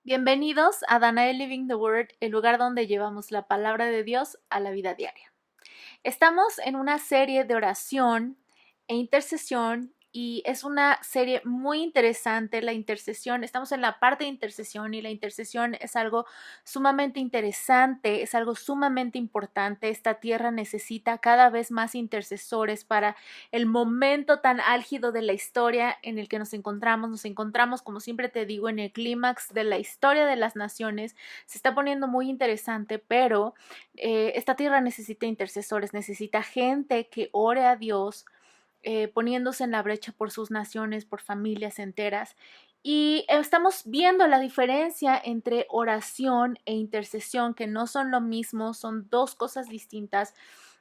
Bienvenidos a Danae Living the Word, el lugar donde llevamos la palabra de Dios a la vida diaria. Estamos en una serie de oración e intercesión y es una serie muy interesante, la intercesión. Estamos en la parte de intercesión y la intercesión es algo sumamente interesante, es algo sumamente importante. Esta tierra necesita cada vez más intercesores para el momento tan álgido de la historia en el que nos encontramos. Nos encontramos, como siempre te digo, en el clímax de la historia de las naciones. Se está poniendo muy interesante, pero esta tierra necesita intercesores, necesita gente que ore a Dios, poniéndose en la brecha por sus naciones, por familias enteras. Y estamos viendo la diferencia entre oración e intercesión, que no son lo mismo, son dos cosas distintas.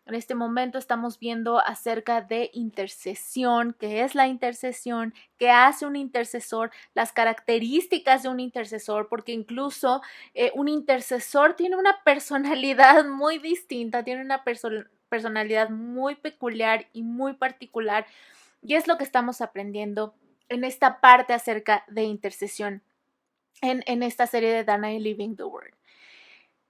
En este momento estamos viendo acerca de intercesión, qué es la intercesión, qué hace un intercesor, las características de un intercesor, porque incluso un intercesor tiene una personalidad muy distinta, tiene una personalidad muy peculiar y muy particular, y es lo que estamos aprendiendo en esta parte acerca de intercesión en esta serie de Danae Living the Word.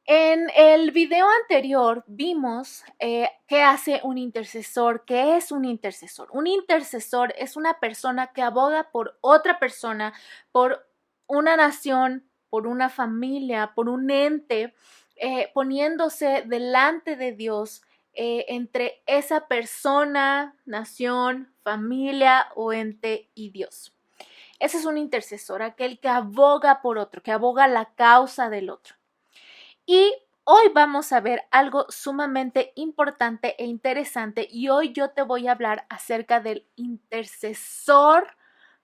En el video anterior vimos qué hace un intercesor, qué es un intercesor. Un intercesor es una persona que aboga por otra persona, por una nación, por una familia, por un ente, poniéndose delante de Dios entre esa persona, nación, familia o ente y Dios. Ese es un intercesor, aquel que aboga por otro, que aboga la causa del otro. Y hoy vamos a ver algo sumamente importante e interesante y hoy yo te voy a hablar acerca del intercesor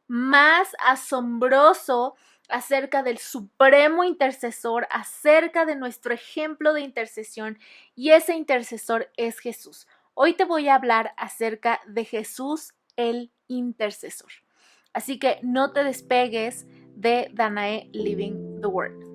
más asombroso, acerca del supremo intercesor, acerca de nuestro ejemplo de intercesión, y ese intercesor es Jesús. Hoy te voy a hablar acerca de Jesús el intercesor. Así que no te despegues de Danae Living the Word.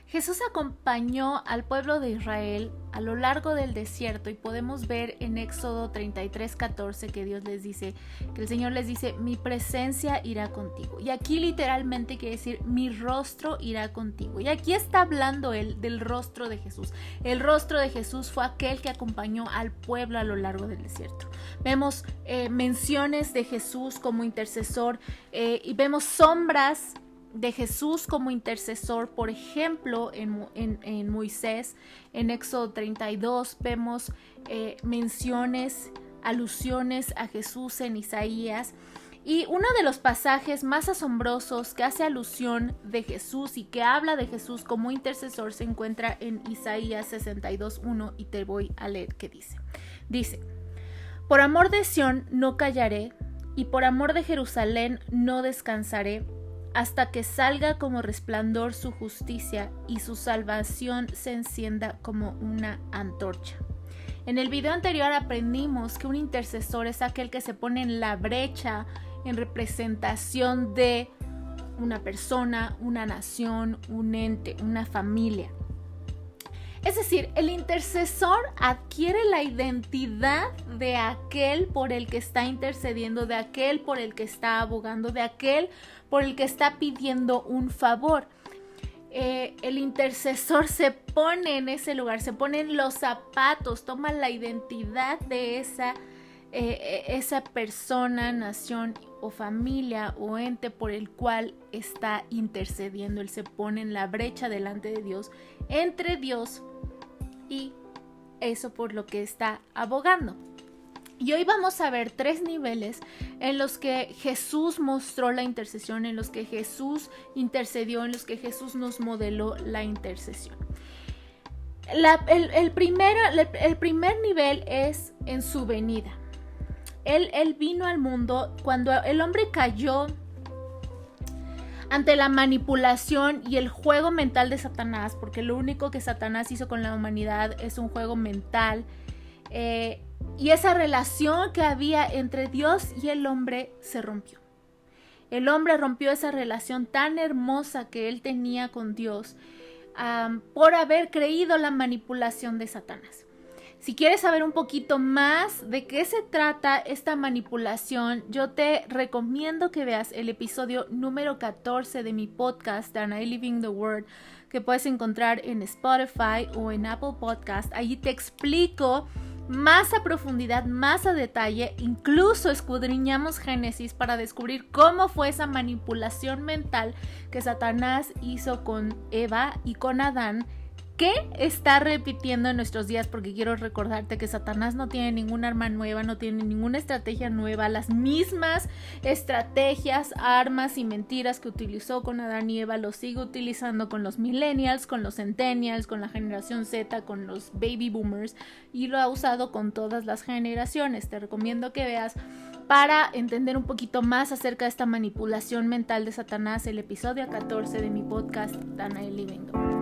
Jesús acompañó al pueblo de Israel a lo largo del desierto y podemos ver en Éxodo 33:14 que Dios les dice, que el Señor les dice, mi presencia irá contigo. Y aquí literalmente quiere decir, mi rostro irá contigo. Y aquí está hablando él del rostro de Jesús. El rostro de Jesús fue aquel que acompañó al pueblo a lo largo del desierto. Vemos menciones de Jesús como intercesor y vemos sombras de Jesús como intercesor. Por ejemplo, en Moisés, en Éxodo 32 vemos menciones, alusiones a Jesús en Isaías. Y uno de los pasajes más asombrosos que hace alusión de Jesús y que habla de Jesús como intercesor se encuentra en Isaías 62:1 y te voy a leer qué dice. Dice, por amor de Sión no callaré y por amor de Jerusalén no descansaré, hasta que salga como resplandor su justicia y su salvación se encienda como una antorcha. En el video anterior aprendimos que un intercesor es aquel que se pone en la brecha en representación de una persona, una nación, un ente, una familia. Es decir, el intercesor adquiere la identidad de aquel por el que está intercediendo, de aquel por el que está abogando, de aquel por el que está pidiendo un favor. El intercesor se pone en ese lugar, se pone en los zapatos, toma la identidad de esa persona, nación o familia o ente por el cual está intercediendo. Él se pone en la brecha delante de Dios, entre Dios y eso por lo que está abogando. Y hoy vamos a ver 3 niveles en los que Jesús mostró la intercesión, en los que Jesús intercedió, en los que Jesús nos modeló la intercesión. El primer nivel es en su venida. Él vino al mundo cuando el hombre cayó ante la manipulación y el juego mental de Satanás, porque lo único que Satanás hizo con la humanidad es un juego mental. Y esa relación que había entre Dios y el hombre se rompió. El hombre rompió esa relación tan hermosa que él tenía con Dios por haber creído la manipulación de Satanás. Si quieres saber un poquito más de qué se trata esta manipulación, yo te recomiendo que veas el episodio número 14 de mi podcast, Danae Living the Word, que puedes encontrar en Spotify o en Apple Podcast. Allí te explico más a profundidad, más a detalle, incluso escudriñamos Génesis para descubrir cómo fue esa manipulación mental que Satanás hizo con Eva y con Adán, que está repitiendo en nuestros días, porque quiero recordarte que Satanás no tiene ninguna arma nueva, no tiene ninguna estrategia nueva, las mismas estrategias, armas y mentiras que utilizó con Adán y Eva lo sigue utilizando con los millennials, con los centennials, con la generación Z, con los baby boomers, y lo ha usado con todas las generaciones. Te recomiendo que veas, para entender un poquito más acerca de esta manipulación mental de Satanás, el episodio 14 de mi podcast Danae Living the Word.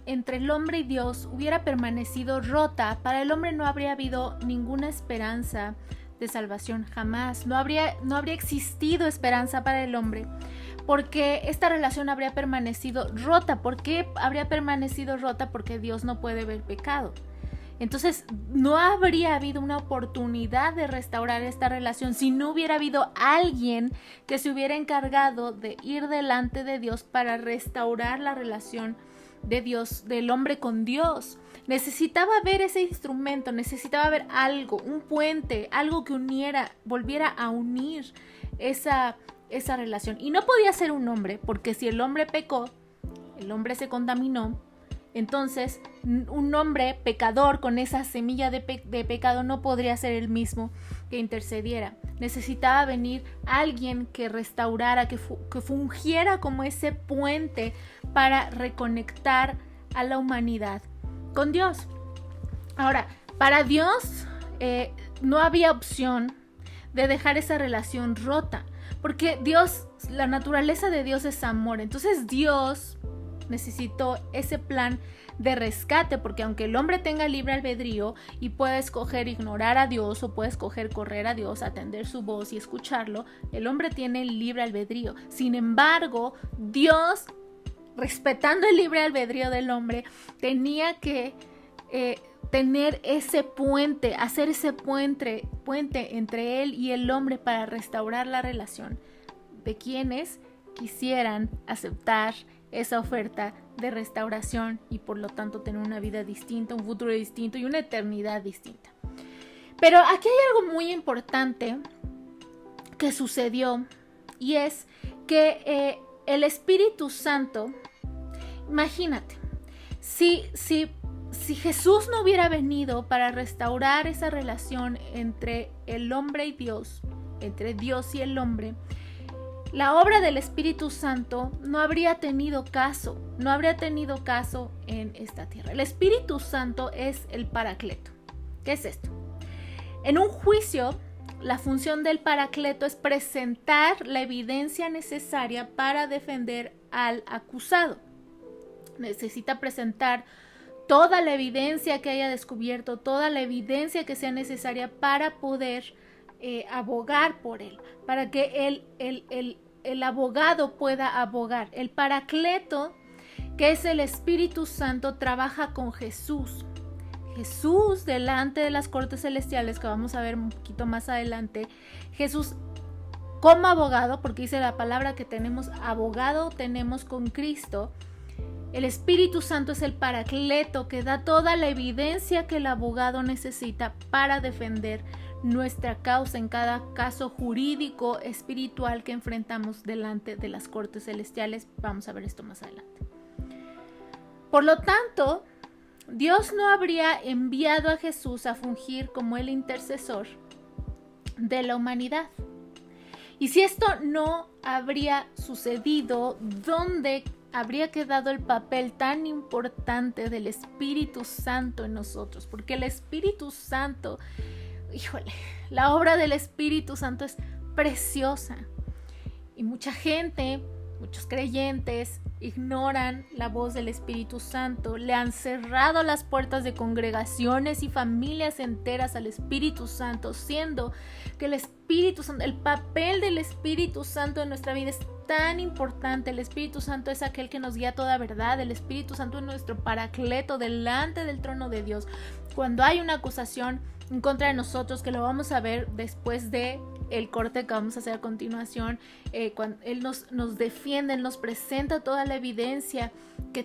Entre el hombre y Dios hubiera permanecido rota, para el hombre no habría habido ninguna esperanza de salvación jamás. No habría existido esperanza para el hombre, porque esta relación habría permanecido rota. ¿Por qué habría permanecido rota? Porque Dios no puede ver pecado. Entonces no habría habido una oportunidad de restaurar esta relación si no hubiera habido alguien que se hubiera encargado de ir delante de Dios para restaurar la relación de Dios, del hombre con Dios. Necesitaba ver ese instrumento, necesitaba ver algo, un puente, algo que uniera, volviera a unir esa relación. Y no podía ser un hombre, porque si el hombre pecó, el hombre se contaminó, entonces un hombre pecador con esa semilla de pecado no podría ser el mismo que intercediera. Necesitaba venir alguien que restaurara, que fungiera como ese puente para reconectar a la humanidad con Dios. Ahora, para Dios no había opción de dejar esa relación rota, porque Dios, la naturaleza de Dios es amor. Entonces Dios necesitó ese plan de rescate, porque aunque el hombre tenga libre albedrío y pueda escoger ignorar a Dios o puede escoger correr a Dios, atender su voz y escucharlo, el hombre tiene libre albedrío. Sin embargo, Dios, respetando el libre albedrío del hombre, tenía que tener ese puente, hacer ese puente entre él y el hombre para restaurar la relación de quienes quisieran aceptar esa oferta de restauración y por lo tanto tener una vida distinta, un futuro distinto y una eternidad distinta. Pero aquí hay algo muy importante que sucedió, y es que el Espíritu Santo, imagínate, si Jesús no hubiera venido para restaurar esa relación entre el hombre y Dios, entre Dios y el hombre, la obra del Espíritu Santo no habría tenido caso en esta tierra. El Espíritu Santo es el Paracleto. ¿Qué es esto? En un juicio, la función del Paracleto es presentar la evidencia necesaria para defender al acusado. Necesita presentar toda la evidencia que haya descubierto, toda la evidencia que sea necesaria para poder abogar por él, para que el abogado pueda abogar. El Paracleto, que es el Espíritu Santo, trabaja con Jesús. Jesús, delante de las cortes celestiales, que vamos a ver un poquito más adelante, Jesús como abogado, porque dice la palabra que tenemos abogado, tenemos con Cristo. El Espíritu Santo es el Paracleto que da toda la evidencia que el abogado necesita para defender nuestra causa en cada caso jurídico espiritual que enfrentamos delante de las cortes celestiales. Vamos a ver esto más adelante. Por lo tanto, Dios no habría enviado a Jesús a fungir como el intercesor de la humanidad. Y si esto no habría sucedido, ¿dónde habría quedado el papel tan importante del Espíritu Santo en nosotros? Porque el Espíritu Santo, híjole, la obra del Espíritu Santo es preciosa. Y mucha gente, muchos creyentes, ignoran la voz del Espíritu Santo, le han cerrado las puertas de congregaciones y familias enteras al Espíritu Santo, siendo que el Espíritu Santo, el papel del Espíritu Santo en nuestra vida es tan importante. El Espíritu Santo es aquel que nos guía a toda verdad. El Espíritu Santo es nuestro paracleto delante del trono de Dios. Cuando hay una acusación en contra de nosotros, que lo vamos a ver después de el corte que vamos a hacer a continuación, cuando Él nos defiende, Él nos presenta toda la evidencia que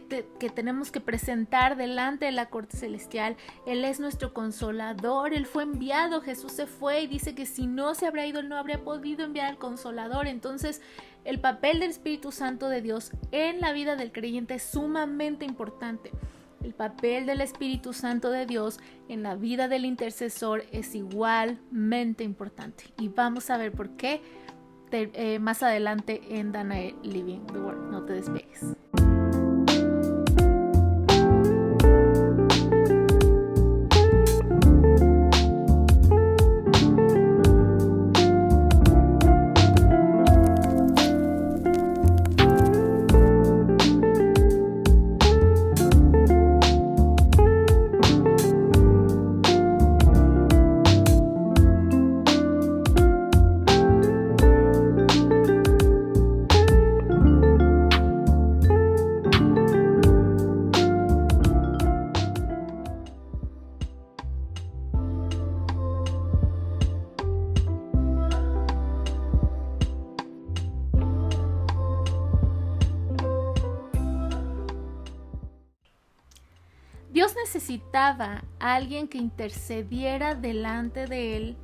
tenemos que presentar delante de la corte celestial. Él es nuestro consolador, Él fue enviado, Jesús se fue y dice que si no se habría ido, Él no habría podido enviar al consolador. Entonces, el papel del Espíritu Santo de Dios en la vida del creyente es sumamente importante. El papel del Espíritu Santo de Dios en la vida del intercesor es igualmente importante. Y vamos a ver por qué más adelante en Danae Living the Word. No te despegues. Dios necesitaba a alguien que intercediera delante de Él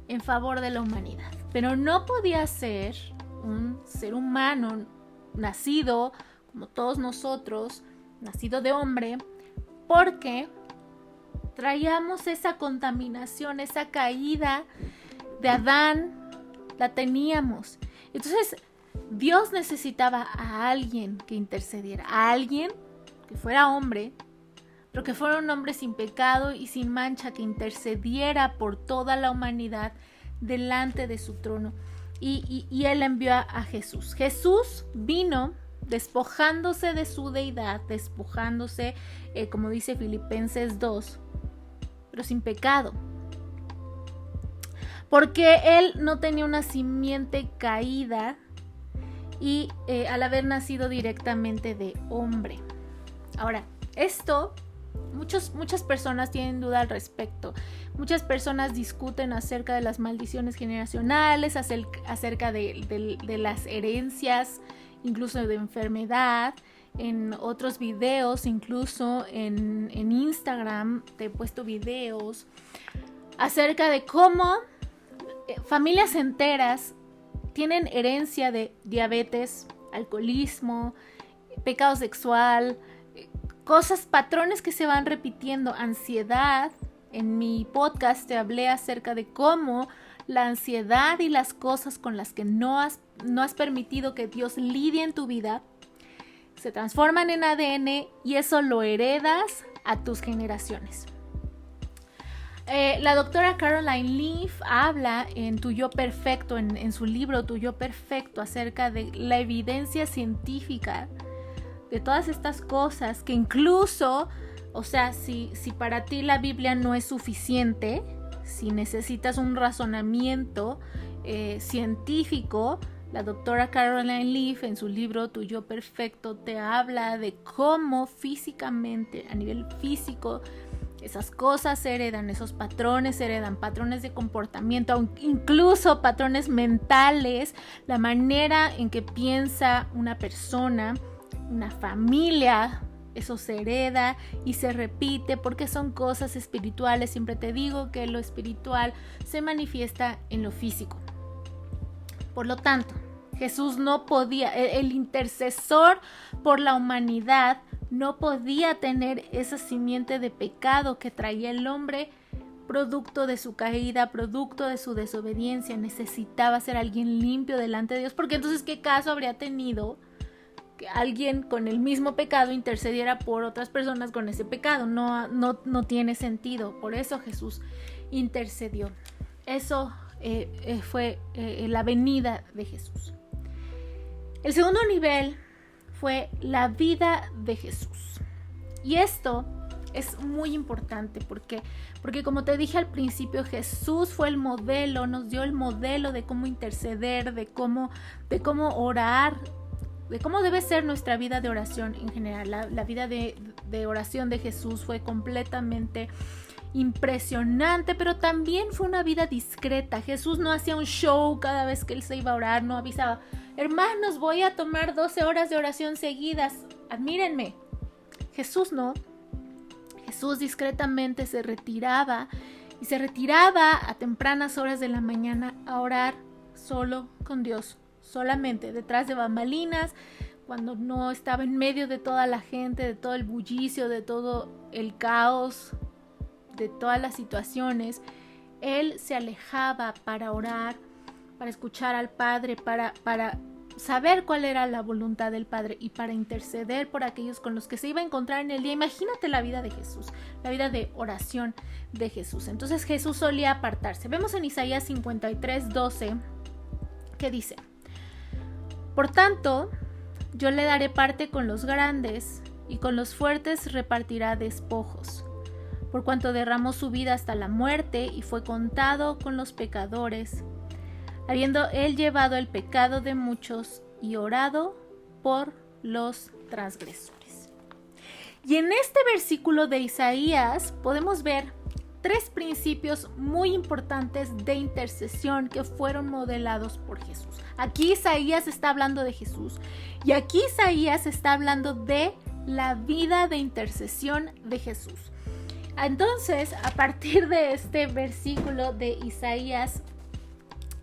en favor de la humanidad, pero no podía ser un ser humano nacido como todos nosotros, nacido de hombre, porque traíamos esa contaminación, esa caída de Adán, la teníamos. Entonces, Dios necesitaba a alguien que intercediera, a alguien que fuera hombre, pero que fuera un hombre sin pecado y sin mancha, que intercediera por toda la humanidad delante de su trono. Y Él envió a Jesús. Jesús vino despojándose de su deidad, despojándose, como dice Filipenses 2, pero sin pecado. Porque Él no tenía una simiente caída y al haber nacido directamente de hombre. Ahora, esto... Muchas personas tienen duda al respecto. Muchas personas discuten acerca de las maldiciones generacionales, acerca de las herencias, incluso de enfermedad. En otros videos, incluso en Instagram, te he puesto videos acerca de cómo familias enteras tienen herencia de diabetes, alcoholismo, pecado sexual, cosas, patrones que se van repitiendo, ansiedad. En mi podcast te hablé acerca de cómo la ansiedad y las cosas con las que no has permitido que Dios lidie en tu vida se transforman en ADN y eso lo heredas a tus generaciones. La doctora Caroline Leaf habla en Tu Yo Perfecto, en su libro Tu Yo Perfecto, acerca de la evidencia científica de todas estas cosas, que incluso, o sea, si para ti la Biblia no es suficiente, si necesitas un razonamiento científico, la doctora Caroline Leaf en su libro Tu Yo Perfecto te habla de cómo físicamente, a nivel físico, esas cosas se heredan, esos patrones se heredan, patrones de comportamiento, incluso patrones mentales, la manera en que piensa una persona, una familia, eso se hereda y se repite porque son cosas espirituales. Siempre te digo que lo espiritual se manifiesta en lo físico. Por lo tanto, Jesús no podía, el intercesor por la humanidad no podía tener esa simiente de pecado que traía el hombre producto de su caída, producto de su desobediencia. Necesitaba ser alguien limpio delante de Dios, porque entonces ¿qué caso habría tenido que alguien con el mismo pecado intercediera por otras personas con ese pecado? No tiene sentido. Por eso Jesús intercedió. Eso fue la venida de Jesús. El segundo nivel fue la vida de Jesús. Y esto es muy importante porque como te dije al principio, Jesús fue el modelo, nos dio el modelo de cómo interceder, de cómo orar, de cómo debe ser nuestra vida de oración en general. La vida de oración de Jesús fue completamente impresionante, pero también fue una vida discreta. Jesús no hacía un show cada vez que él se iba a orar, no avisaba: hermanos, voy a tomar 12 horas de oración seguidas, admírenme. Jesús no. Jesús discretamente se retiraba a tempranas horas de la mañana a orar solo con Dios, solamente detrás de bambalinas, cuando no estaba en medio de toda la gente, de todo el bullicio, de todo el caos, de todas las situaciones. Él se alejaba para orar, para escuchar al Padre, para saber cuál era la voluntad del Padre y para interceder por aquellos con los que se iba a encontrar en el día. Imagínate la vida de Jesús, la vida de oración de Jesús. Entonces Jesús solía apartarse. Vemos en Isaías 53:12 que dice: por tanto, yo le daré parte con los grandes y con los fuertes repartirá despojos. Por cuanto derramó su vida hasta la muerte y fue contado con los pecadores, habiendo él llevado el pecado de muchos y orado por los transgresores. Y en este versículo de Isaías podemos ver 3 principios muy importantes de intercesión que fueron modelados por Jesús. Aquí Isaías está hablando de Jesús y aquí Isaías está hablando de la vida de intercesión de Jesús. Entonces, a partir de este versículo de Isaías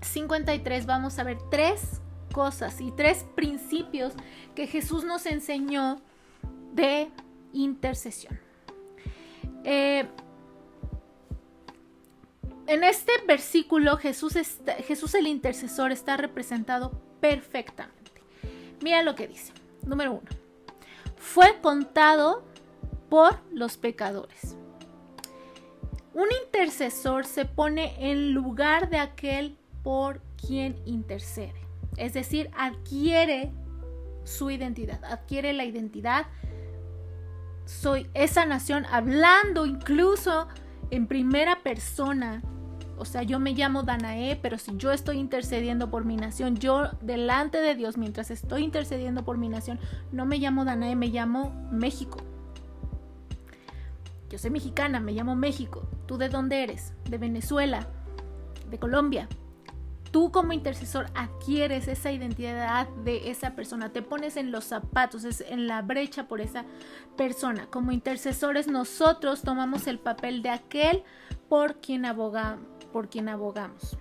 53 vamos a ver 3 cosas y 3 principios que Jesús nos enseñó de intercesión. En este versículo Jesús el intercesor está representado perfectamente. Mira lo que dice. Número 1. Fue contado por los pecadores. Un intercesor se pone en lugar de aquel por quien intercede. Es decir, adquiere su identidad, adquiere la identidad. Soy esa nación, hablando incluso en primera persona. O sea, yo me llamo Danae, pero si yo estoy intercediendo por mi nación, yo delante de Dios, mientras estoy intercediendo por mi nación, no me llamo Danae, me llamo México. Yo soy mexicana, me llamo México. ¿Tú de dónde eres? De Venezuela, de Colombia. Tú como intercesor adquieres esa identidad de esa persona, te pones en los zapatos, en la brecha por esa persona. Como intercesores nosotros tomamos el papel de aquel por quien abogamos.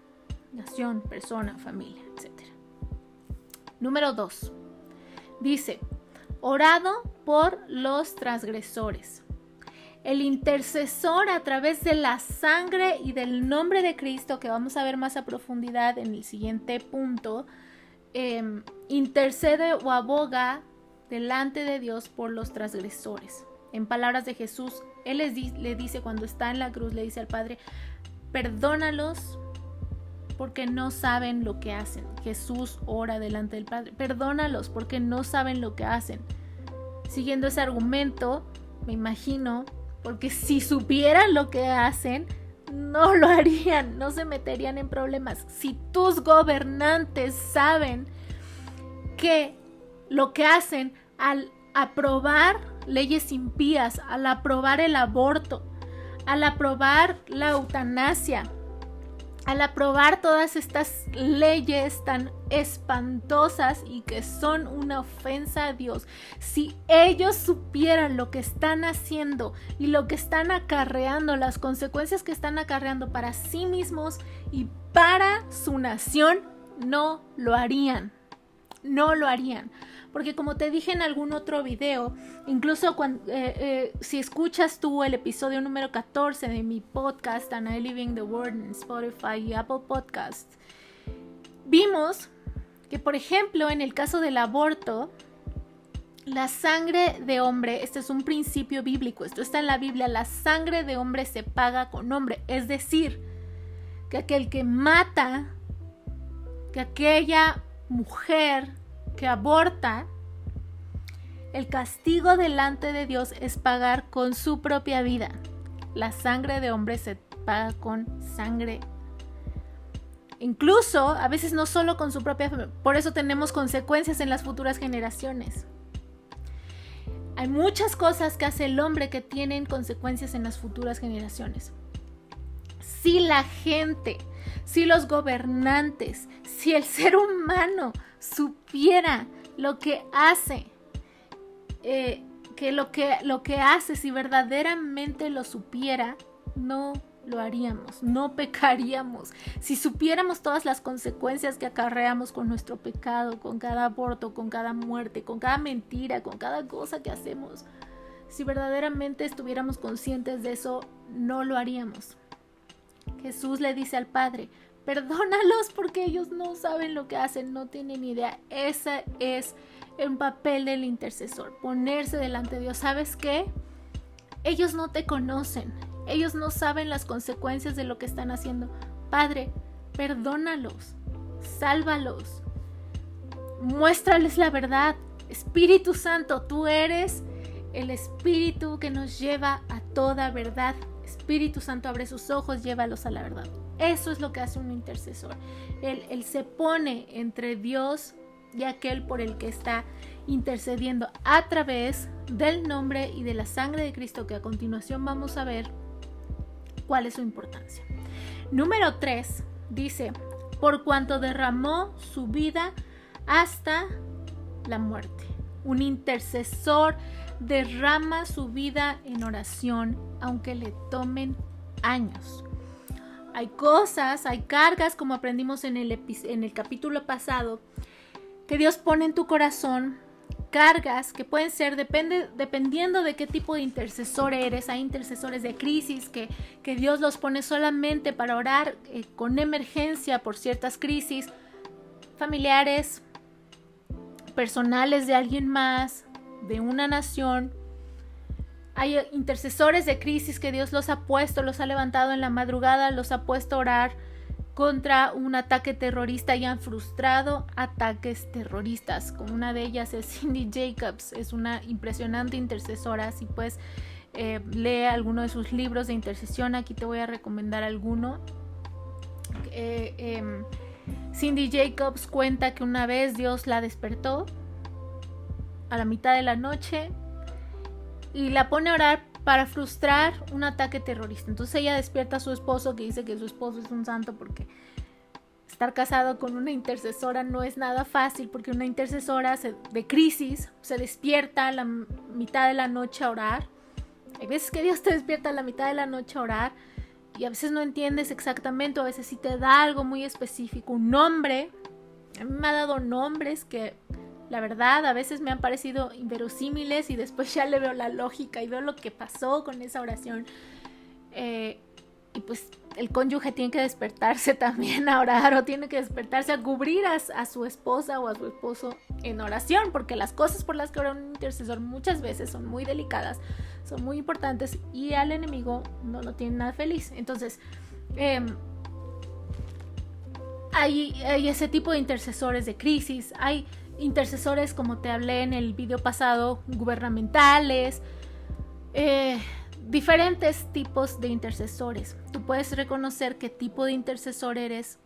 Nación, persona, familia, etc. Número 2. Dice: orado por los transgresores. El intercesor, a través de la sangre y del nombre de Cristo, que vamos a ver más a profundidad en el siguiente punto, intercede o aboga delante de Dios por los transgresores. En palabras de Jesús, Él le dice cuando está en la cruz, le dice al Padre: perdónalos porque no saben lo que hacen. Jesús ora delante del Padre: perdónalos porque no saben lo que hacen. Siguiendo ese argumento, me imagino, porque si supieran lo que hacen, no lo harían, no se meterían en problemas. Si tus gobernantes saben que lo que hacen al aprobar leyes impías, al aprobar el aborto, al aprobar la eutanasia, al aprobar todas estas leyes tan espantosas y que son una ofensa a Dios, si ellos supieran lo que están haciendo y lo que están acarreando, las consecuencias que están acarreando para sí mismos y para su nación, no lo harían. No lo harían. Porque como te dije en algún otro video, incluso cuando, si escuchas tú el episodio número 14 de mi podcast, And I Living the Word, en Spotify y Apple Podcasts, vimos que, por ejemplo, en el caso del aborto, la sangre de hombre, este es un principio bíblico, esto está en la Biblia, la sangre de hombre se paga con hombre. Es decir, que aquel que mata, que aquella mujer que aborta, el castigo delante de Dios es pagar con su propia vida. La sangre de hombre se paga con sangre. Incluso, a veces no solo con su propia, por eso tenemos consecuencias en las futuras generaciones. Hay muchas cosas que hace el hombre que tienen consecuencias en las futuras generaciones. Si la gente, si los gobernantes, si el ser humano supiera lo que hace, que lo que hace, si verdaderamente lo supiera, no lo haríamos, no pecaríamos. Si supiéramos todas las consecuencias que acarreamos con nuestro pecado, con cada aborto, con cada muerte, con cada mentira, con cada cosa que hacemos, si verdaderamente estuviéramos conscientes de eso, no lo haríamos. Jesús le dice al Padre: perdónalos porque ellos no saben lo que hacen, no tienen idea. Ese es el papel del intercesor, ponerse delante de Dios. ¿Sabes qué? Ellos no te conocen, ellos no saben las consecuencias de lo que están haciendo. Padre, perdónalos, sálvalos, muéstrales la verdad. Espíritu Santo, tú eres el Espíritu que nos lleva a toda verdad. Espíritu Santo, abre sus ojos, llévalos a la verdad. Eso es lo que hace un intercesor. Él se pone entre Dios y aquel por el que está intercediendo a través del nombre y de la sangre de Cristo, que a continuación vamos a ver cuál es su importancia. Número 3 dice: por cuanto derramó su vida hasta la muerte. Un intercesor derrama su vida en oración, aunque le tomen años. Hay cosas, hay cargas, como aprendimos en el capítulo pasado, que Dios pone en tu corazón, cargas que pueden ser, dependiendo de qué tipo de intercesor eres. Hay intercesores de crisis que Dios los pone solamente para orar con emergencia por ciertas crisis familiares, personales de alguien más, de una nación. Hay intercesores de crisis que Dios los ha puesto, los ha levantado en la madrugada, los ha puesto a orar contra un ataque terrorista y han frustrado ataques terroristas. Como una de ellas es Cindy Jacobs, es una impresionante intercesora. Si puedes lee alguno de sus libros de intercesión, aquí te voy a recomendar alguno. Cindy Jacobs cuenta que una vez Dios la despertó a la mitad de la noche y la pone a orar para frustrar un ataque terrorista. Entonces ella despierta a su esposo, que dice que su esposo es un santo, porque estar casado con una intercesora no es nada fácil, porque una intercesora de crisis se despierta a la mitad de la noche a orar. Hay veces que Dios te despierta a la mitad de la noche a orar y a veces no entiendes exactamente, o a veces sí te da algo muy específico, un nombre. A mí me ha dado nombres que la verdad a veces me han parecido inverosímiles y después ya le veo la lógica y veo lo que pasó con esa oración. Y pues el cónyuge tiene que despertarse también a orar, o tiene que despertarse a cubrir a su esposa o a su esposo en oración, porque las cosas por las que ora un intercesor muchas veces son muy delicadas, son muy importantes y al enemigo no lo tiene nada feliz. Entonces hay ese tipo de intercesores de crisis. Hay intercesores, como te hablé en el video pasado, gubernamentales, diferentes tipos de intercesores. Tú puedes reconocer qué tipo de intercesor eres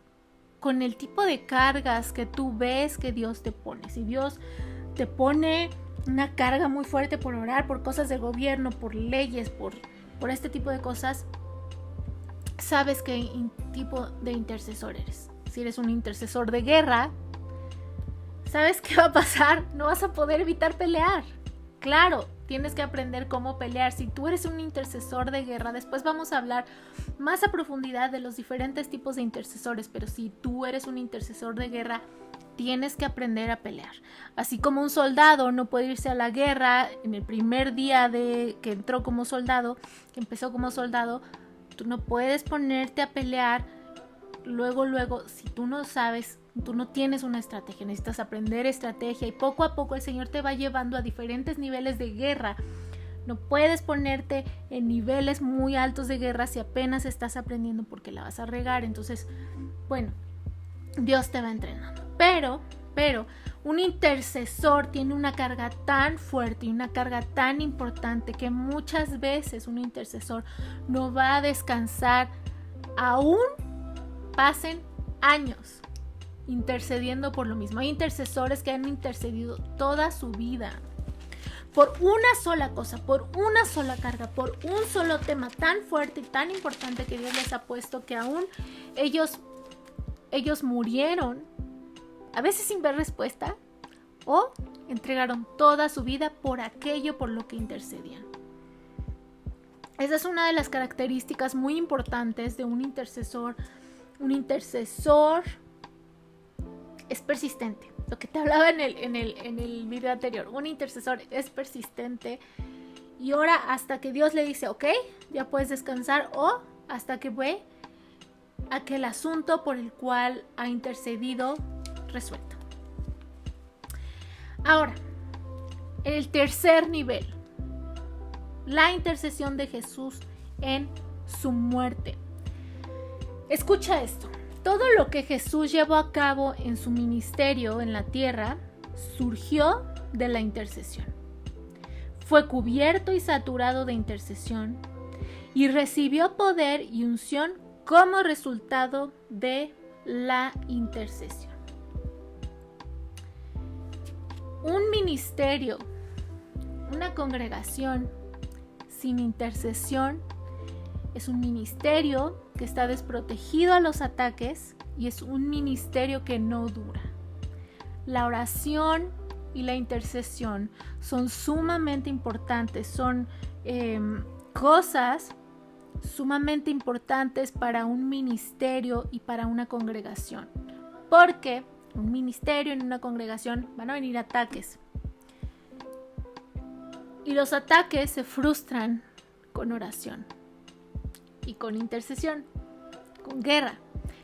con el tipo de cargas que tú ves que Dios te pone. Si Dios te pone una carga muy fuerte por orar por cosas del gobierno, por leyes, por este tipo de cosas, sabes qué tipo de intercesor eres. Si eres un intercesor de guerra, ¿sabes qué va a pasar? No vas a poder evitar pelear. Claro, tienes que aprender cómo pelear. Si tú eres un intercesor de guerra, después vamos a hablar más a profundidad de los diferentes tipos de intercesores, pero si tú eres un intercesor de guerra, tienes que aprender a pelear. Así como un soldado no puede irse a la guerra en el primer día de que entró como soldado, que empezó como soldado, tú no puedes ponerte a pelear luego, si tú no sabes, tú no tienes una estrategia, necesitas aprender estrategia y poco a poco el Señor te va llevando a diferentes niveles de guerra. No puedes ponerte en niveles muy altos de guerra si apenas estás aprendiendo porque la vas a regar. Entonces, bueno, Dios te va entrenando. Pero, un intercesor tiene una carga tan fuerte y una carga tan importante que muchas veces un intercesor no va a descansar aún pasen años intercediendo por lo mismo. Hay intercesores que han intercedido toda su vida por una sola cosa, por una sola carga, por un solo tema tan fuerte y tan importante que Dios les ha puesto, que aún ellos murieron, a veces sin ver respuesta, o entregaron toda su vida por aquello por lo que intercedían. Esa es una de las características muy importantes de un intercesor. Un intercesor es persistente. Lo que te hablaba en el video anterior. Un intercesor es persistente y ora hasta que Dios le dice, ok, ya puedes descansar, o hasta que ve aquel asunto por el cual ha intercedido resuelto. Ahora, el tercer nivel, la intercesión de Jesús en su muerte. Escucha esto. Todo lo que Jesús llevó a cabo en su ministerio en la tierra surgió de la intercesión. Fue cubierto y saturado de intercesión y recibió poder y unción como resultado de la intercesión. Un ministerio, una congregación sin intercesión es un ministerio que está desprotegido a los ataques y es un ministerio que no dura. La oración y la intercesión son sumamente importantes, son cosas sumamente importantes para un ministerio y para una congregación, porque un ministerio en una congregación van a venir ataques y los ataques se frustran con oración y con intercesión, con guerra.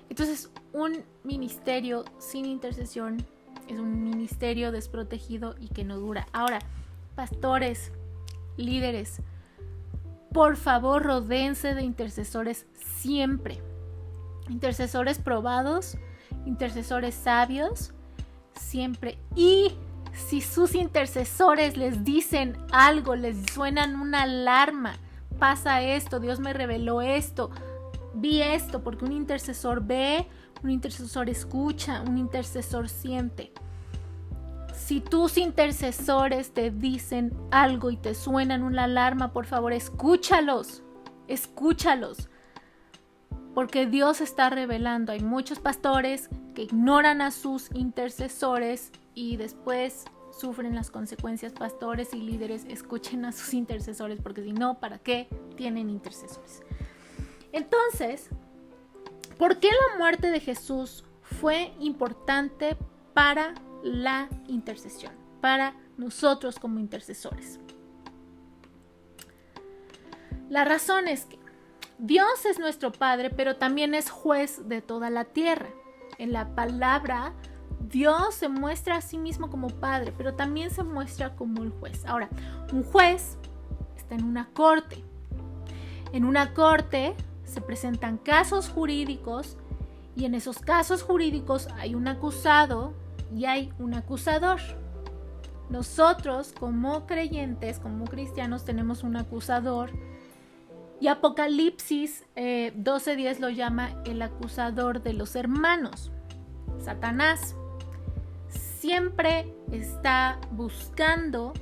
Entonces, un ministerio sin intercesión es un ministerio desprotegido y que no dura. Ahora, pastores, líderes, por favor, rodéense de intercesores siempre. Intercesores probados, intercesores sabios, siempre. Y si sus intercesores les dicen algo, les suenan una alarma, pasa esto, Dios me reveló esto, vi esto, porque un intercesor ve, un intercesor escucha, un intercesor siente. Si tus intercesores te dicen algo y te suenan una alarma, por favor, escúchalos, porque Dios está revelando. Hay muchos pastores que ignoran a sus intercesores y después sufren las consecuencias. Pastores y líderes, escuchen a sus intercesores, porque si no, ¿para qué tienen intercesores? Entonces, ¿por qué la muerte de Jesús fue importante para la intercesión, para nosotros como intercesores? La razón es que Dios es nuestro Padre, pero también es juez de toda la tierra. En la palabra, Dios se muestra a sí mismo como Padre, pero también se muestra como el juez. Ahora, un juez está en una corte. En una corte se presentan casos jurídicos y en esos casos jurídicos hay un acusado y hay un acusador. Nosotros, como creyentes, como cristianos, tenemos un acusador. Y Apocalipsis 12:10 lo llama el acusador de los hermanos. Satanás siempre está buscando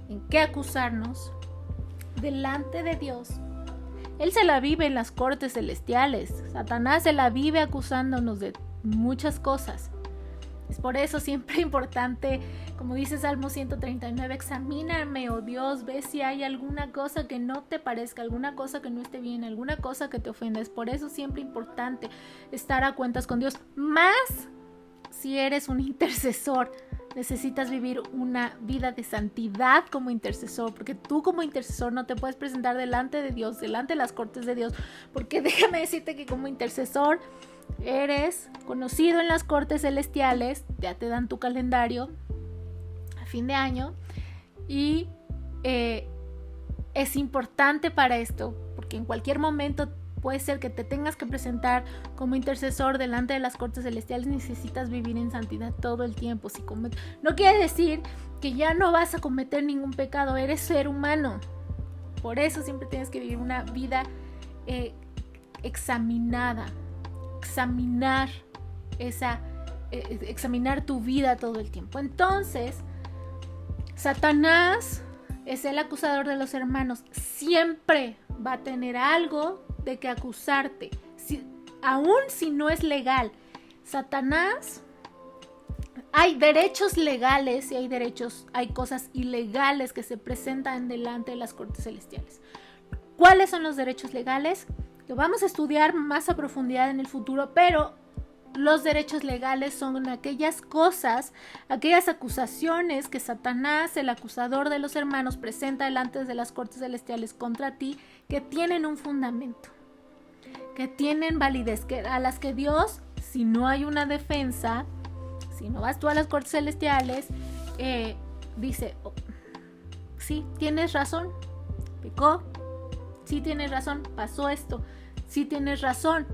en qué acusarnos delante de Dios Él se la vive en las cortes celestiales. Satanás se la vive acusándonos de muchas cosas. Es por eso siempre importante, como dice Salmo 139, examíname, oh Dios, ve si hay alguna cosa que no te parezca, alguna cosa que no esté bien, alguna cosa que te ofenda. Es por eso siempre importante estar a cuentas con Dios. Más si eres un intercesor, necesitas vivir una vida de santidad como intercesor, porque tú como intercesor no te puedes presentar delante de Dios, delante de las cortes de Dios, porque déjame decirte que como intercesor eres conocido en las cortes celestiales, ya te dan tu calendario a fin de año y es importante para esto, porque en cualquier momento puede ser que te tengas que presentar como intercesor delante de las cortes celestiales. Necesitas vivir en santidad todo el tiempo. No quiere decir que ya no vas a cometer ningún pecado, eres ser humano. Por eso siempre tienes que vivir una vida examinada. Examinar tu vida todo el tiempo. Entonces, Satanás es el acusador de los hermanos. Siempre va a tener algo de que acusarte, aun si no es legal. Satanás, hay derechos legales y hay cosas ilegales que se presentan delante de las cortes celestiales. ¿Cuáles son los derechos legales? Lo vamos a estudiar más a profundidad en el futuro, pero los derechos legales son aquellas cosas, aquellas acusaciones que Satanás, el acusador de los hermanos, presenta delante de las cortes celestiales contra ti, que tienen un fundamento, que tienen validez, a las que Dios, si no hay una defensa, si no vas tú a las cortes celestiales, dice, oh, sí, tienes razón, pecó, sí tienes razón, pasó esto, sí tienes razón,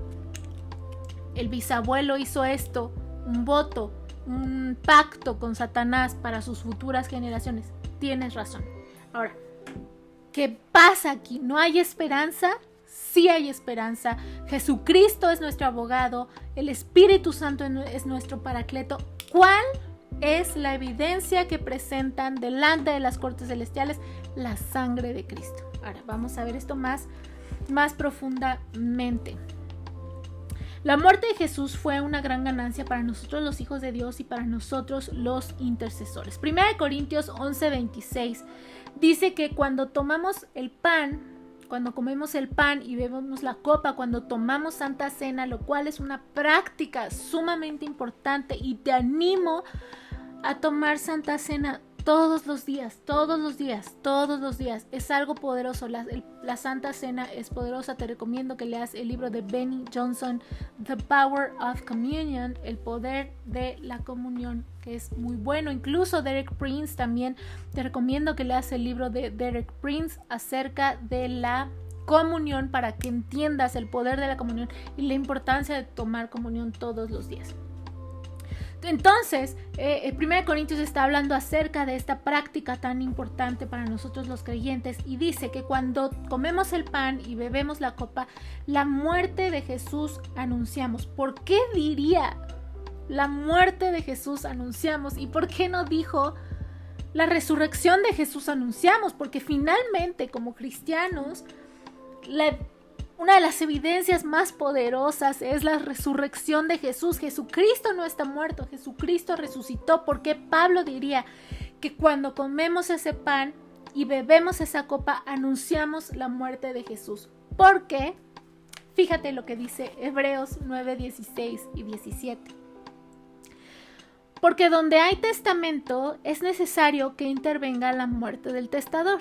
el bisabuelo hizo esto, un voto, un pacto con Satanás para sus futuras generaciones, tienes razón. Ahora, ¿qué pasa aquí? ¿No hay esperanza? Sí hay esperanza. Jesucristo es nuestro abogado, el Espíritu Santo es nuestro paracleto. ¿Cuál es la evidencia que presentan delante de las cortes celestiales? La sangre de Cristo. Ahora vamos a ver esto más profundamente. La muerte de Jesús fue una gran ganancia para nosotros los hijos de Dios y para nosotros los intercesores. 1 Corintios 11:26 dice que cuando tomamos el pan, cuando comemos el pan y bebemos la copa, cuando tomamos Santa Cena, lo cual es una práctica sumamente importante, y te animo a tomar Santa Cena todos los días. Es algo poderoso. La Santa Cena es poderosa. Te recomiendo que leas el libro de Benny Johnson, The Power of Communion, el poder de la comunión, que es muy bueno. Incluso Derek Prince también. Te recomiendo que leas el libro de Derek Prince acerca de la comunión, para que entiendas el poder de la comunión y la importancia de tomar comunión todos los días. Entonces, 1 Corintios está hablando acerca de esta práctica tan importante para nosotros los creyentes, y dice que cuando comemos el pan y bebemos la copa, la muerte de Jesús anunciamos. ¿Por qué diría la muerte de Jesús anunciamos? ¿Y por qué no dijo la resurrección de Jesús anunciamos? Porque finalmente, como cristianos, una de las evidencias más poderosas es la resurrección de Jesús. Jesucristo no está muerto, Jesucristo resucitó. ¿Por qué Pablo diría que cuando comemos ese pan y bebemos esa copa anunciamos la muerte de Jesús? Porque, fíjate lo que dice Hebreos 9:16 y 17. Porque donde hay testamento es necesario que intervenga la muerte del testador.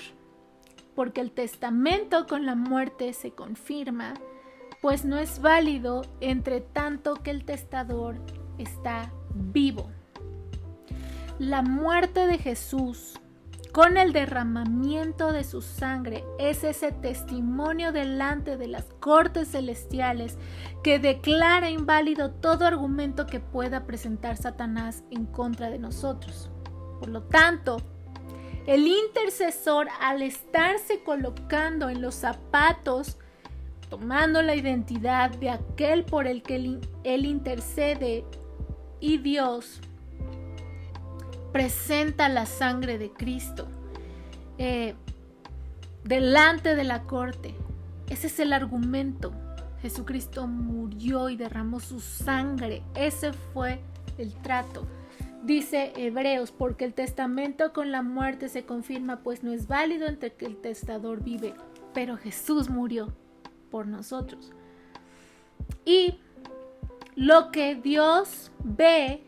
Porque el testamento con la muerte se confirma, pues no es válido entre tanto que el testador está vivo. La muerte de Jesús con el derramamiento de su sangre es ese testimonio delante de las cortes celestiales que declara inválido todo argumento que pueda presentar Satanás en contra de nosotros. Por lo tanto, el intercesor, al estarse colocando en los zapatos, tomando la identidad de aquel por el que él intercede, y Dios presenta la sangre de Cristo delante de la corte, Ese es el argumento. Jesucristo murió y derramó su sangre. Ese fue el trato. Dice Hebreos, porque el testamento con la muerte se confirma, pues no es válido entre que el testador vive. Pero Jesús murió por nosotros. Y lo que Dios ve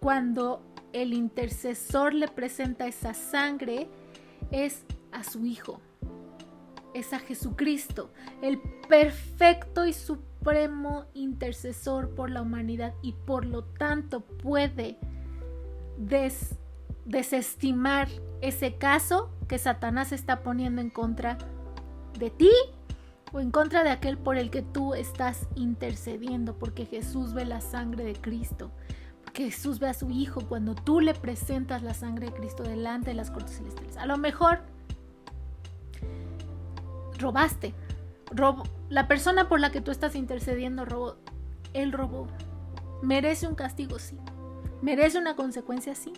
cuando el intercesor le presenta esa sangre es a su Hijo. Es a Jesucristo, el perfecto y supremo intercesor por la humanidad, y por lo tanto puede desestimar ese caso que Satanás está poniendo en contra de ti o en contra de aquel por el que tú estás intercediendo, porque Jesús ve la sangre de Cristo, porque Jesús ve a su Hijo cuando tú le presentas la sangre de Cristo delante de las cortes celestiales. A lo mejor robaste, la persona por la que tú estás intercediendo robó, él robó, merece un castigo, sí, merece una consecuencia, sí,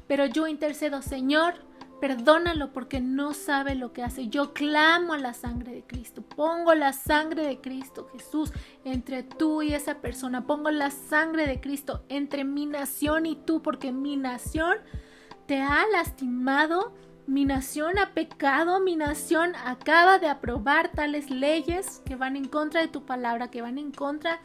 pero yo intercedo, Señor, perdónalo porque no sabe lo que hace. Yo clamo a la sangre de Cristo, pongo la sangre de Cristo, Jesús, entre tú y esa persona, pongo la sangre de Cristo entre mi nación y tú, porque mi nación te ha lastimado. Mi nación ha pecado, mi nación acaba de aprobar tales leyes que van en contra de tu palabra, que van en contra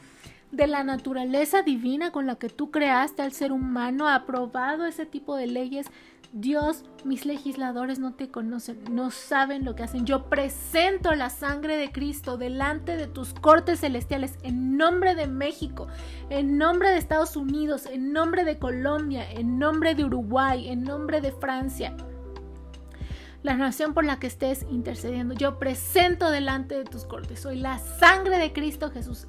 de la naturaleza divina con la que tú creaste al ser humano, ha aprobado ese tipo de leyes. Dios, mis legisladores no te conocen, no saben lo que hacen. Yo presento la sangre de Cristo delante de tus cortes celestiales en nombre de México, en nombre de Estados Unidos, en nombre de Colombia, en nombre de Uruguay, en nombre de Francia. La nación por la que estés intercediendo, yo presento delante de tus cortes. Soy la sangre de Cristo Jesús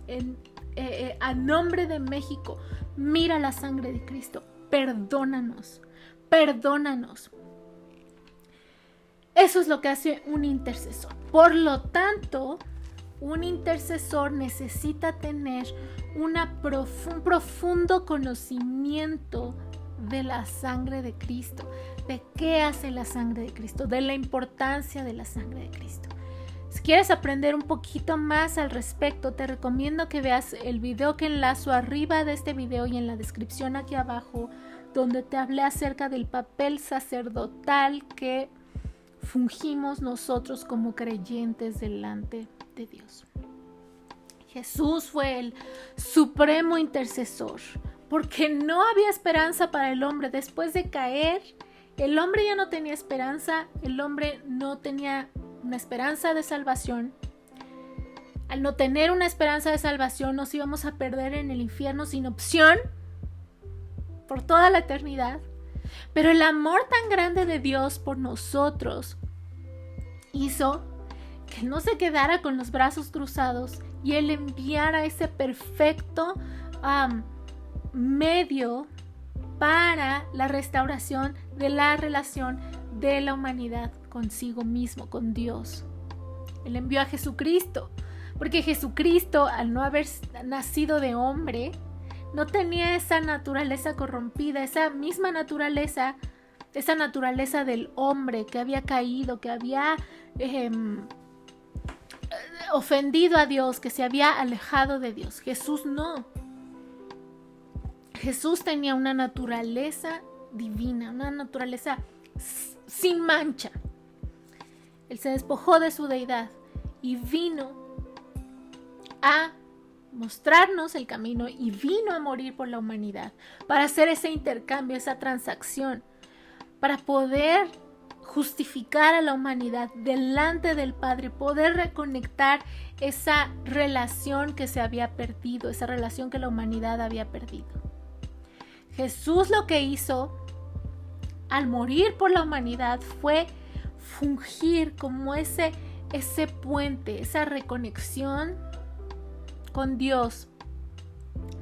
a nombre de México. Mira la sangre de Cristo. Perdónanos. Perdónanos. Eso es lo que hace un intercesor. Por lo tanto, un intercesor necesita tener un profundo conocimiento de la sangre de Cristo, de qué hace la sangre de Cristo, de la importancia de la sangre de Cristo. Si quieres aprender un poquito más al respecto, te recomiendo que veas el video que enlazo arriba de este video y en la descripción aquí abajo, donde te hablé acerca del papel sacerdotal que fungimos nosotros como creyentes delante de Dios. Jesús fue el supremo intercesor, porque no había esperanza para el hombre. Después de caer, el hombre ya no tenía esperanza, el hombre no tenía una esperanza de salvación. Al no tener una esperanza de salvación, nos íbamos a perder en el infierno sin opción por toda la eternidad. Pero el amor tan grande de Dios por nosotros hizo que Él no se quedara con los brazos cruzados y Él enviara ese perfecto medio para la restauración de la relación de la humanidad consigo mismo, con Dios. Él envió a Jesucristo, porque Jesucristo, al no haber nacido de hombre, no tenía esa naturaleza corrompida, esa misma naturaleza, esa naturaleza del hombre que había caído, que había ofendido a Dios, que se había alejado de Dios. Jesús no. Jesús tenía una naturaleza divina, una naturaleza sin mancha. Él se despojó de su deidad y vino a mostrarnos el camino y vino a morir por la humanidad para hacer ese intercambio, esa transacción, para poder justificar a la humanidad delante del Padre, poder reconectar esa relación que se había perdido, esa relación que la humanidad había perdido. Jesús lo que hizo al morir por la humanidad fue fungir como ese puente, esa reconexión con Dios,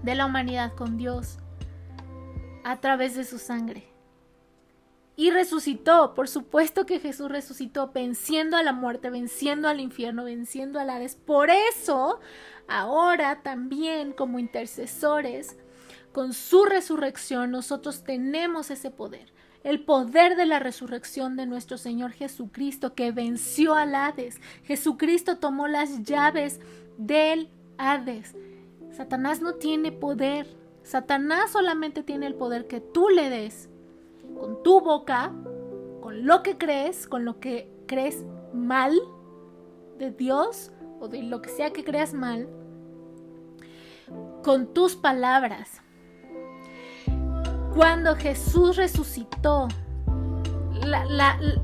de la humanidad con Dios, a través de su sangre. Y resucitó, por supuesto que Jesús resucitó, venciendo a la muerte, venciendo al infierno, venciendo al Hades. Por eso, ahora también como intercesores, con su resurrección, nosotros tenemos ese poder. El poder de la resurrección de nuestro Señor Jesucristo, que venció al Hades. Jesucristo tomó las llaves del Hades. Satanás no tiene poder. Satanás solamente tiene el poder que tú le des con tu boca, con lo que crees mal de Dios o de lo que sea que creas mal, con tus palabras. Cuando Jesús resucitó,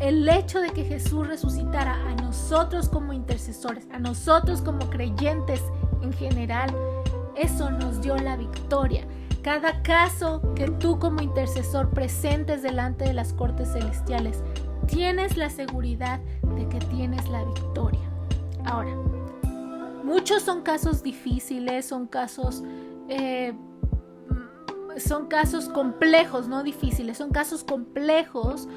el hecho de que Jesús resucitara a nosotros como intercesores, a nosotros como creyentes en general, eso nos dio la victoria. Cada caso que tú como intercesor presentes delante de las cortes celestiales, tienes la seguridad de que tienes la victoria. Ahora, muchos son casos difíciles, son casos complejos, no difíciles, son casos complejos,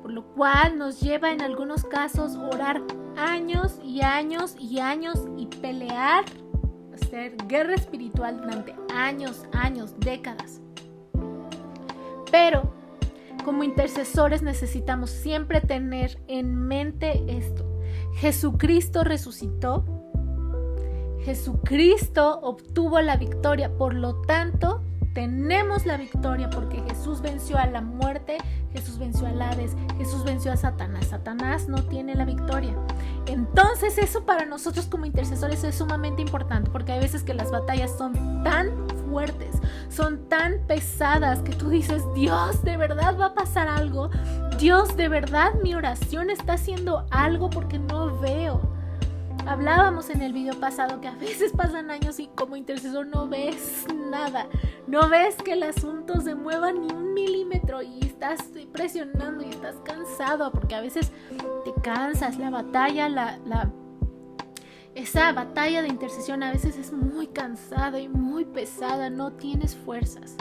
por lo cual nos lleva en algunos casos orar años y años y años y pelear, hacer guerra espiritual durante años, décadas. Pero como intercesores necesitamos siempre tener en mente esto: Jesucristo resucitó, Jesucristo obtuvo la victoria, por lo tanto tenemos la victoria porque Jesús venció a la muerte, Jesús venció al Hades, Jesús venció a Satanás. Satanás no tiene la victoria. Entonces eso para nosotros como intercesores es sumamente importante, porque hay veces que las batallas son tan fuertes, son tan pesadas que tú dices: Dios, ¿de verdad va a pasar algo? Dios, ¿de verdad mi oración está haciendo algo? Porque no veo. Hablábamos en el video pasado que a veces pasan años y como intercesor no ves nada. No ves que el asunto se mueva ni un milímetro y estás presionando y estás cansado, porque a veces te cansas. La batalla, esa batalla de intercesión a veces es muy cansada y muy pesada. No tienes fuerzas.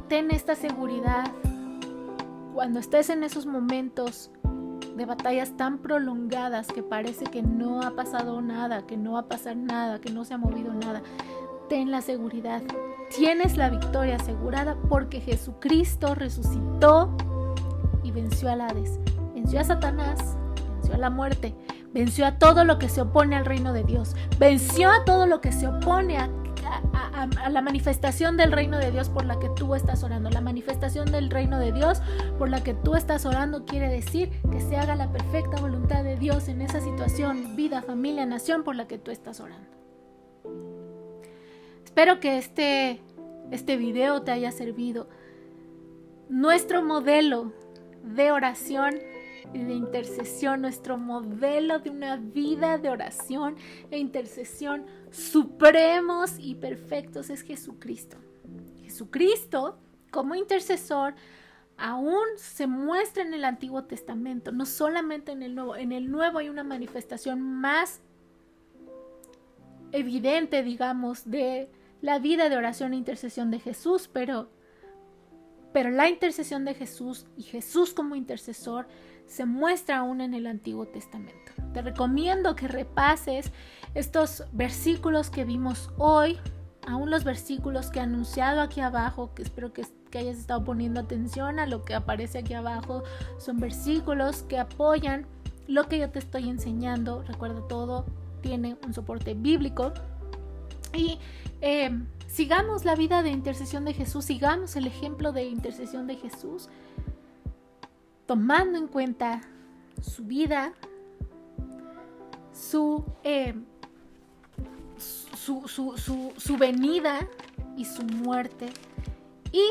Ten esta seguridad. Cuando estés en esos momentos de batallas tan prolongadas que parece que no ha pasado nada, que no va a pasar nada, que no se ha movido nada, ten la seguridad, tienes la victoria asegurada porque Jesucristo resucitó y venció al Hades, venció a Satanás, venció a la muerte, venció a todo lo que se opone al reino de Dios, venció a todo lo que se opone a la manifestación del reino de Dios por la que tú estás orando. La manifestación del reino de Dios por la que tú estás orando quiere decir que se haga la perfecta voluntad de Dios en esa situación, vida, familia, nación por la que tú estás orando. Espero que este video te haya servido. Nuestro modelo de oración y de intercesión, nuestro modelo de una vida de oración e intercesión supremos y perfectos es Jesucristo. Jesucristo, como intercesor, aún se muestra en el Antiguo Testamento, no solamente en el Nuevo. En el Nuevo hay una manifestación más evidente, digamos, de la vida de oración e intercesión de Jesús, pero la intercesión de Jesús y Jesús como intercesor se muestra aún en el Antiguo Testamento. Te recomiendo que repases estos versículos que vimos hoy, aún los versículos que he anunciado aquí abajo, que espero que hayas estado poniendo atención a lo que aparece aquí abajo. Son versículos que apoyan lo que yo te estoy enseñando. Recuerda, todo tiene un soporte bíblico. Y sigamos la vida de intercesión de Jesús, sigamos el ejemplo de intercesión de Jesús, tomando en cuenta su vida, su venida y su muerte, y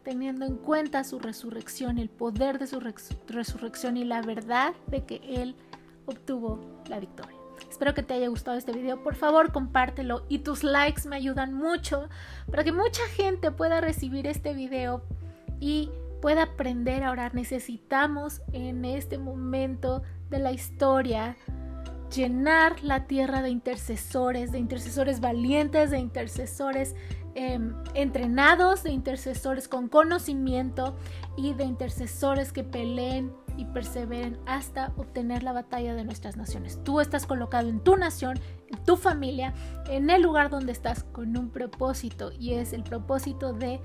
teniendo en cuenta su resurrección, el poder de su resurrección y la verdad de que Él obtuvo la victoria. Espero que te haya gustado este video. Por favor, compártelo, y tus likes me ayudan mucho para que mucha gente pueda recibir este video y pueda aprender a orar. Necesitamos en este momento de la historia llenar la tierra de intercesores valientes, de intercesores entrenados, de intercesores con conocimiento y de intercesores que peleen y perseveren hasta obtener la batalla de nuestras naciones. Tú estás colocado en tu nación, en tu familia, en el lugar donde estás con un propósito, y es el propósito de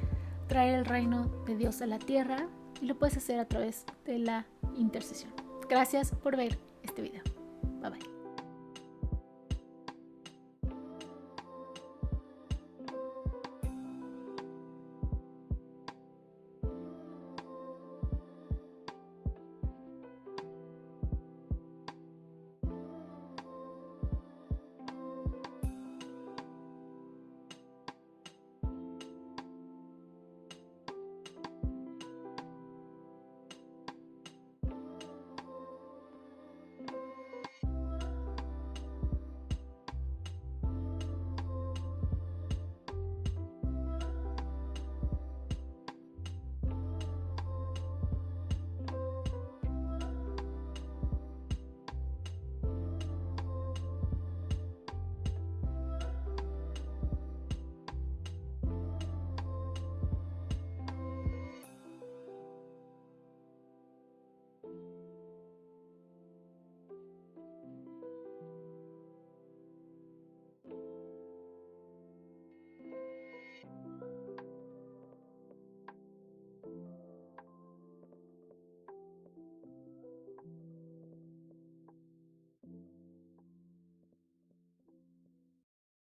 traer el reino de Dios a la tierra, y lo puedes hacer a través de la intercesión. Gracias por ver este video. Bye bye.